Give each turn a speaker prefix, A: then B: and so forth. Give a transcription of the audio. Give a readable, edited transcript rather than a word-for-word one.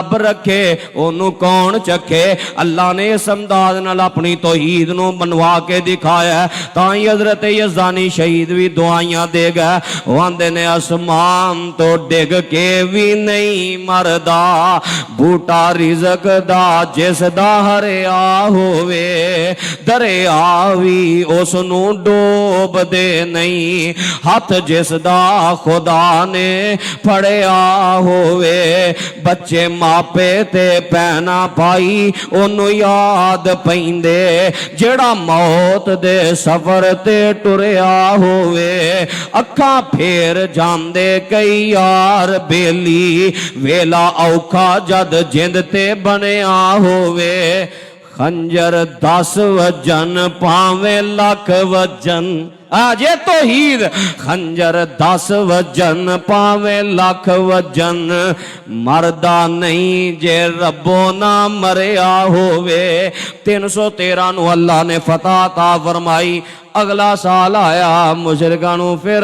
A: रब रखे ओनू कौन चखे। अल्लाह ने इस अंदाज नाल अपनी तौहीद नू बनवा के दिखाया। ताई हजरत यज़दानी शहीद भी दुआइयां दे गए। वो आंदे ने आसमान तो डिग के भी नहीं मरदा बूटा रिज़क दा जिस दा हरिया होवे दरिया भी उसनू डोब दे नहीं हथ जिस दा खुदा ने फड़िया होवे। बच्चे मापे ते भैना भाई ओनू याद पैंदे जेड़ा मौत दे सफर ते टुरिया होवे। अखा फेर जांदे कई यार बेली वेला औखा जद जिंद ते बनया होवे। खंजर 10 वजन पावे लख वजन आजे तौहीद खंजर 10 वजन पावे लख वजन मरदा नहीं जे रब्बो ना मरिया होवे। 313 नू अल्लाह ने फतह अता फरमाई। अगला साल आया मुशरिकां नू फिर